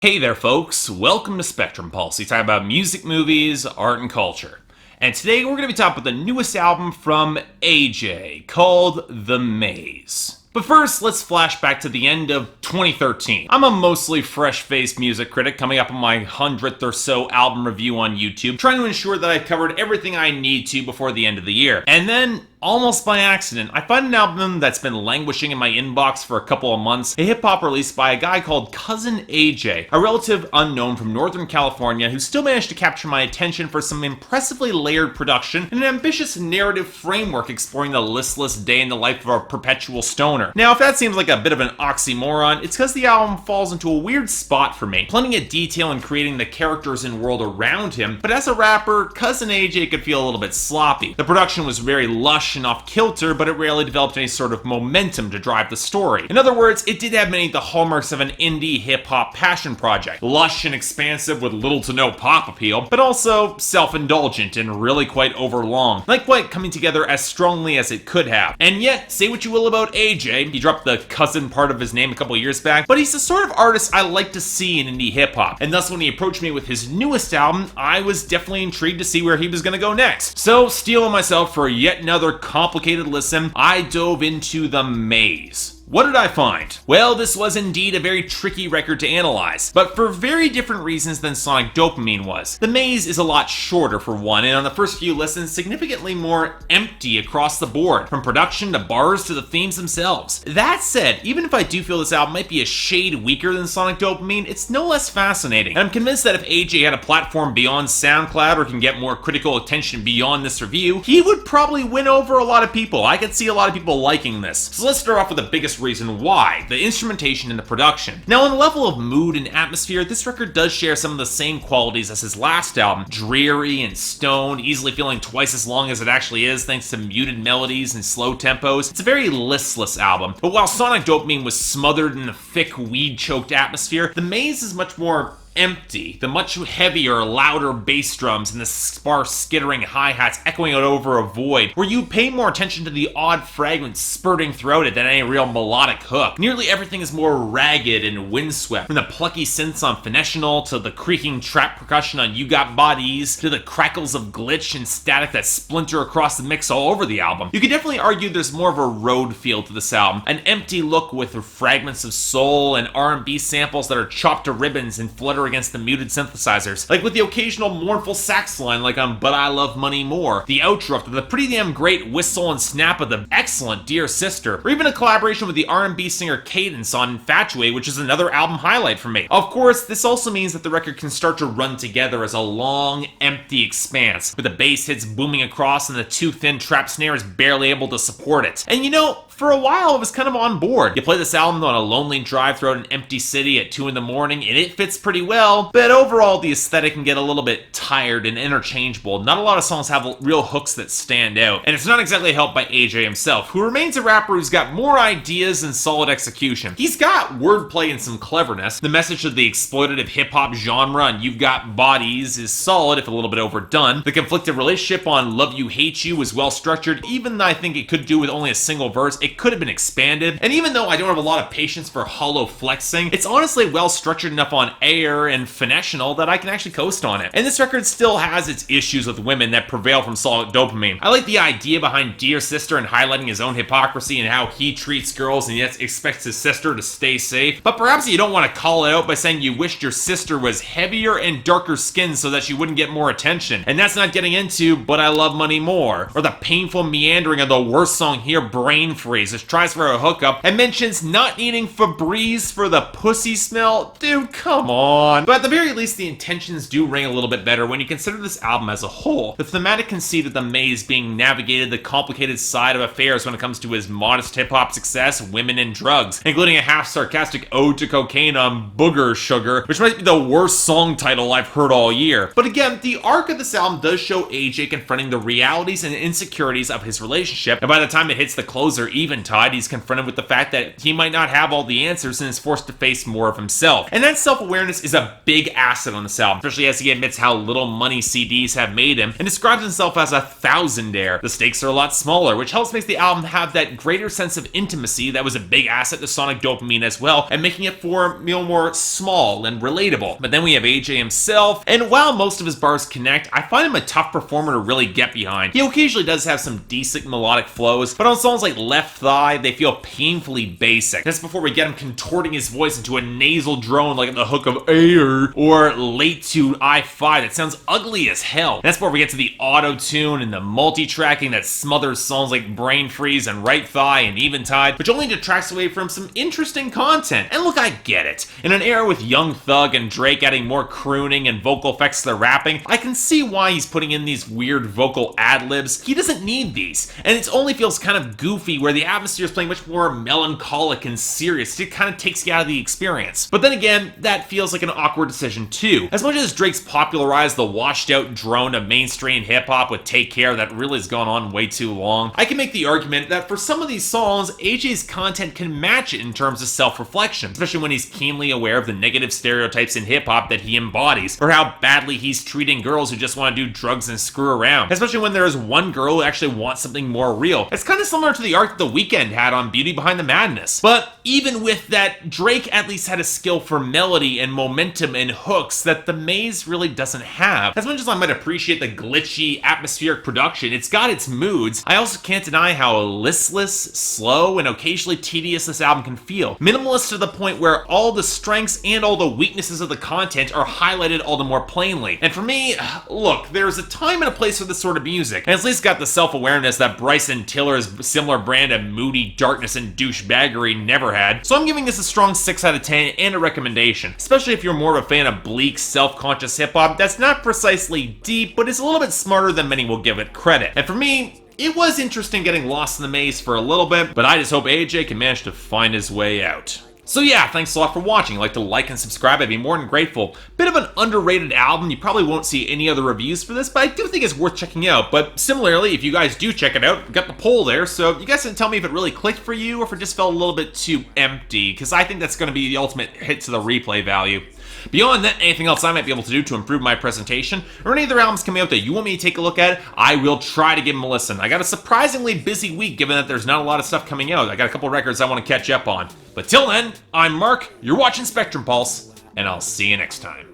Hey there folks, welcome to Spectrum Pulse. We talk about music, movies, art, and culture. And today we're going to be talking about the newest album from AJ called The Maze. But first, let's flash back to the end of 2013. I'm a mostly fresh-faced music critic coming up on my 100th or so album review on YouTube, trying to ensure that I've covered everything I need to before the end of the year. And then, almost by accident, I find an album that's been languishing in my inbox for a couple of months, a hip-hop release by a guy called Cousin AJ, a relative unknown from Northern California who still managed to capture my attention for some impressively layered production and an ambitious narrative framework exploring the listless day in the life of a perpetual stoner. Now, if that seems like a bit of an oxymoron, it's because the album falls into a weird spot for me. Plenty of detail in creating the characters and world around him, but as a rapper, Cousin AJ could feel a little bit sloppy. The production was very lush and off-kilter, but it rarely developed any sort of momentum to drive the story. In other words, it did have many of the hallmarks of an indie hip-hop passion project. Lush and expansive with little to no pop appeal, but also self-indulgent and really quite overlong. Not quite coming together as strongly as it could have. And yet, say what you will about AJ, he dropped the cousin part of his name a couple years back, but he's the sort of artist I like to see in indie hip-hop. And thus, when he approached me with his newest album, I was definitely intrigued to see where he was gonna go next. So, steeling myself for yet another complicated listen, I dove into The Maze. What did I find? Well, this was indeed a very tricky record to analyze, but for very different reasons than Sonic Dopamine was. The Maze is a lot shorter for one, and on the first few listens, significantly more empty across the board, from production to bars to the themes themselves. That said, even if I do feel this album might be a shade weaker than Sonic Dopamine, it's no less fascinating. And I'm convinced that if AJ had a platform beyond SoundCloud or can get more critical attention beyond this review, he would probably win over a lot of people. I could see a lot of people liking this. So let's start off with the biggest reason why, the instrumentation and the production. Now, on the level of mood and atmosphere, this record does share some of the same qualities as his last album. Dreary and stoned, easily feeling twice as long as it actually is thanks to muted melodies and slow tempos. It's a very listless album, but while Sonic Dopamine was smothered in a thick, weed-choked atmosphere, The Maze is much more empty. The much heavier, louder bass drums and the sparse, skittering hi-hats echoing out over a void, where you pay more attention to the odd fragments spurting throughout it than any real melodic hook. Nearly everything is more ragged and windswept, from the plucky synths on Finesstional to the creaking trap percussion on You Got Bodieees to the crackles of glitch and static that splinter across the mix all over the album. You could definitely argue there's more of a road feel to this album, an empty look with fragments of soul and R&B samples that are chopped to ribbons and flutter against the muted synthesizers, like with the occasional mournful sax line like on But I Love Money More, the outro after the pretty damn great whistle and snap of the excellent Dear Sister, or even a collaboration with the R&B singer Cadence on Infatuated, which is another album highlight for me. Of course, this also means that the record can start to run together as a long, empty expanse, with the bass hits booming across and the too thin trap snare is barely able to support it. And you know, for a while I was kind of on board. You play this album on a lonely drive through an empty city at 2 in the morning and it fits pretty well, but overall the aesthetic can get a little bit tired and interchangeable. Not a lot of songs have real hooks that stand out, and it's not exactly helped by AJ himself, who remains a rapper who's got more ideas and solid execution. He's got wordplay and some cleverness. The message of the exploitative hip-hop genre and You've Got Bodieees is solid, if a little bit overdone. The conflicted relationship on Loveuhateu is well structured, even though I think it could do with only a single verse. It could have been expanded, and even though I don't have a lot of patience for hollow flexing, it's honestly well structured enough on Air and Finesstional that I can actually coast on it. And this record still has its issues with women that prevail from Sonic Dopamine. I like the idea behind Dear Sister and highlighting his own hypocrisy and how he treats girls and yet expects his sister to stay safe, but perhaps you don't want to call it out by saying you wished your sister was heavier and darker skinned so that she wouldn't get more attention. And that's not getting into But I Love Money More, or the painful meandering of the worst song here, Brain Freeze, which tries for a hookup and mentions not needing Febreze for the pussy smell. Dude, come on. But at the very least, the intentions do ring a little bit better when you consider this album as a whole. The thematic conceit of The Maze being navigated the complicated side of affairs when it comes to his modest hip-hop success, women, and drugs, including a half-sarcastic ode to cocaine on Booger Sugar, which might be the worst song title I've heard all year. But again, the arc of this album does show AJ confronting the realities and insecurities of his relationship, and by the time it hits the closer, even Eventide, he's confronted with the fact that he might not have all the answers and is forced to face more of himself. And that self-awareness is a big asset on this album, especially as he admits how little money CDs have made him and describes himself as a thousandaire. The stakes are a lot smaller, which helps make the album have that greater sense of intimacy that was a big asset to Sonic Dopamine as well, and making it more small and relatable. But then we have AJ himself, and while most of his bars connect, I find him a tough performer to really get behind. He occasionally does have some decent melodic flows, but on songs like Left Thigh, they feel painfully basic. That's before we get him contorting his voice into a nasal drone like the hook of Air, or Late to I-5 that sounds ugly as hell. And that's before we get to the auto-tune and the multi-tracking that smothers songs like Brain Freeze and Right Thigh and Eventide, which only detracts away from some interesting content. And look, I get it. In an era with Young Thug and Drake adding more crooning and vocal effects to their rapping, I can see why he's putting in these weird vocal ad-libs. He doesn't need these, and it only feels kind of goofy where the atmosphere is playing much more melancholic and serious. It kind of takes you out of the experience. But then again, that feels like an awkward decision too. As much as Drake's popularized the washed-out drone of mainstream hip-hop with Take Care that really has gone on way too long, I can make the argument that for some of these songs, AJ's content can match it in terms of self-reflection, especially when he's keenly aware of the negative stereotypes in hip-hop that he embodies, or how badly he's treating girls who just want to do drugs and screw around, especially when there is one girl who actually wants something more real. It's kind of similar to the arc that The Weeknd had on Beauty Behind the Madness. But even with that, Drake at least had a skill for melody and momentum and hooks that The Maze really doesn't have. As much as I might appreciate the glitchy, atmospheric production, it's got its moods. I also can't deny how listless, slow, and occasionally tedious this album can feel. Minimalist to the point where all the strengths and all the weaknesses of the content are highlighted all the more plainly. And for me, look, there's a time and a place for this sort of music, and at least got the self-awareness that Bryson Tiller's similar brand of moody darkness and douchebaggery never had. So I'm giving this a strong 6 out of 10 and a recommendation, especially if you're more of a fan of bleak, self-conscious hip-hop that's not precisely deep, but is a little bit smarter than many will give it credit. And for me, it was interesting getting lost in the maze for a little bit, but I just hope AJ can manage to find his way out. So yeah, thanks a lot for watching. If you'd like to like and subscribe, I'd be more than grateful. Bit of an underrated album. You probably won't see any other reviews for this, but I do think it's worth checking out. But similarly, if you guys do check it out, got the poll there, so you guys can tell me if it really clicked for you or if it just felt a little bit too empty, because I think that's going to be the ultimate hit to the replay value. Beyond that, anything else I might be able to do to improve my presentation, or any other albums coming out that you want me to take a look at, I will try to give them a listen. I got a surprisingly busy week given that there's not a lot of stuff coming out. I got a couple records I want to catch up on. But till then, I'm Mark, you're watching Spectrum Pulse, and I'll see you next time.